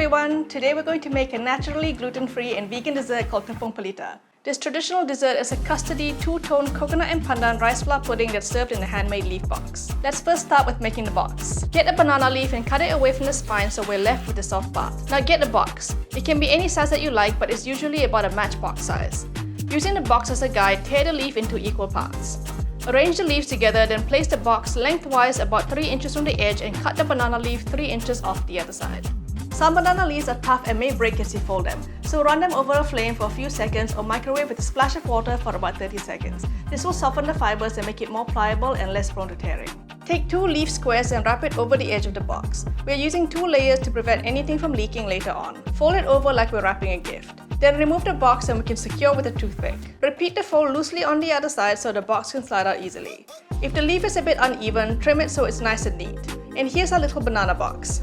everyone! Today we're going to make a naturally gluten-free and vegan dessert called Tepung Pelita. This traditional dessert is a custardy two-tone coconut and pandan rice flour pudding that's served in a handmade leaf box. Let's first start with making the box. Get a banana leaf and cut it away from the spine so we're left with the soft part. Now get the box. It can be any size that you like, but it's usually about a matchbox size. Using the box as a guide, tear the leaf into equal parts. Arrange the leaves together, then place the box lengthwise about 3 inches from the edge and cut the banana leaf 3 inches off the other side. Some banana leaves are tough and may break as you fold them, so run them over a flame for a few seconds or microwave with a splash of water for about 30 seconds. This will soften the fibers and make it more pliable and less prone to tearing. Take 2 leaf squares and wrap it over the edge of the box. We are using 2 layers to prevent anything from leaking later on. Fold it over like we're wrapping a gift. Then remove the box and we can secure with a toothpick. Repeat the fold loosely on the other side so the box can slide out easily. If the leaf is a bit uneven, trim it so it's nice and neat. And here's our little banana box.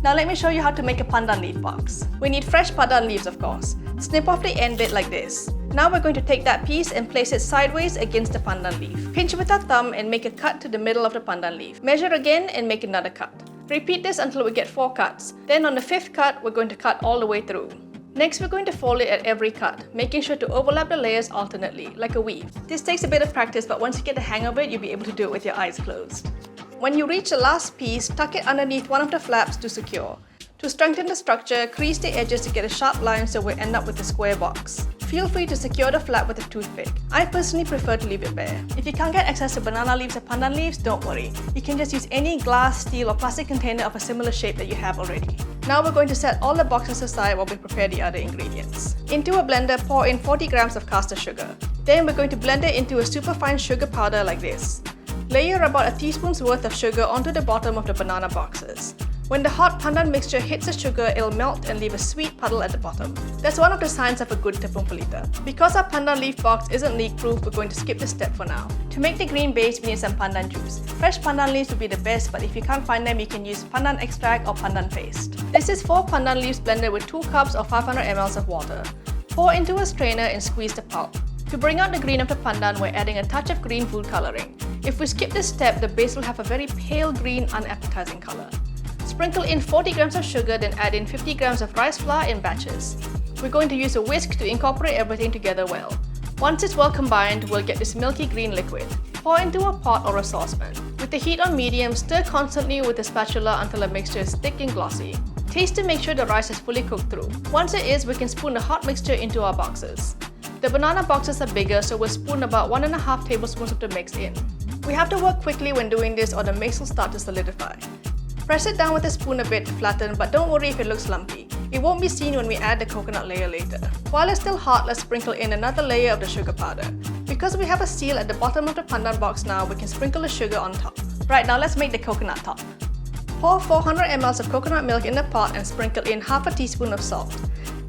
Now let me show you how to make a pandan leaf box. We need fresh pandan leaves, of course. Snip off the end bit like this. Now we're going to take that piece and place it sideways against the pandan leaf. Pinch with our thumb and make a cut to the middle of the pandan leaf. Measure again and make another cut. Repeat this until we get 4 cuts. Then on the 5th cut, we're going to cut all the way through. Next, we're going to fold it at every cut, making sure to overlap the layers alternately, like a weave. This takes a bit of practice, but once you get the hang of it, you'll be able to do it with your eyes closed. When you reach the last piece, tuck it underneath one of the flaps to secure. To strengthen the structure, crease the edges to get a sharp line so we'll end up with a square box. Feel free to secure the flap with a toothpick. I personally prefer to leave it bare. If you can't get access to banana leaves or pandan leaves, don't worry. You can just use any glass, steel or plastic container of a similar shape that you have already. Now we're going to set all the boxes aside while we prepare the other ingredients. Into a blender, pour in 40 grams of caster sugar. Then we're going to blend it into a superfine sugar powder like this. Layer about a teaspoon's worth of sugar onto the bottom of the banana boxes. When the hot pandan mixture hits the sugar, it'll melt and leave a sweet puddle at the bottom. That's one of the signs of a good Tepung Pelita. Because our pandan leaf box isn't leak-proof, we're going to skip this step for now. To make the green base, we need some pandan juice. Fresh pandan leaves would be the best, but if you can't find them, you can use pandan extract or pandan paste. This is 4 pandan leaves blended with 2 cups or 500 ml of water. Pour into a strainer and squeeze the pulp. To bring out the green of the pandan, we're adding a touch of green food coloring. If we skip this step, the base will have a very pale green, unappetizing color. Sprinkle in 40 grams of sugar, then add in 50 grams of rice flour in batches. We're going to use a whisk to incorporate everything together well. Once it's well combined, we'll get this milky green liquid. Pour into a pot or a saucepan. With the heat on medium, stir constantly with a spatula until the mixture is thick and glossy. Taste to make sure the rice is fully cooked through. Once it is, we can spoon the hot mixture into our boxes. The banana boxes are bigger, so we'll spoon about 1.5 tablespoons of the mix in. We have to work quickly when doing this or the mix will start to solidify. Press it down with a spoon a bit to flatten, but don't worry if it looks lumpy. It won't be seen when we add the coconut layer later. While it's still hot, let's sprinkle in another layer of the sugar powder. Because we have a seal at the bottom of the pandan box now, we can sprinkle the sugar on top. Right, now let's make the coconut top. Pour 400 ml of coconut milk in the pot and sprinkle in half a teaspoon of salt.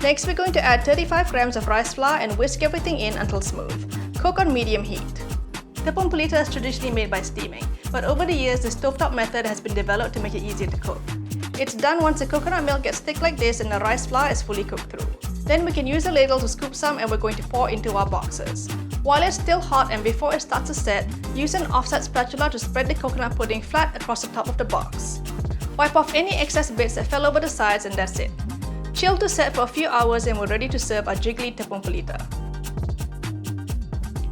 Next, we're going to add 35 grams of rice flour and whisk everything in until smooth. Cook on medium heat. Tepung Pelita is traditionally made by steaming, but over the years, the stovetop method has been developed to make it easier to cook. It's done once the coconut milk gets thick like this and the rice flour is fully cooked through. Then we can use a ladle to scoop some and we're going to pour into our boxes. While it's still hot and before it starts to set, use an offset spatula to spread the coconut pudding flat across the top of the box. Wipe off any excess bits that fell over the sides and that's it. Chill to set for a few hours and we're ready to serve our jiggly Tepung Pelita.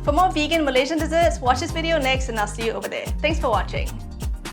For more vegan Malaysian desserts, watch this video next and I'll see you over there. Thanks for watching.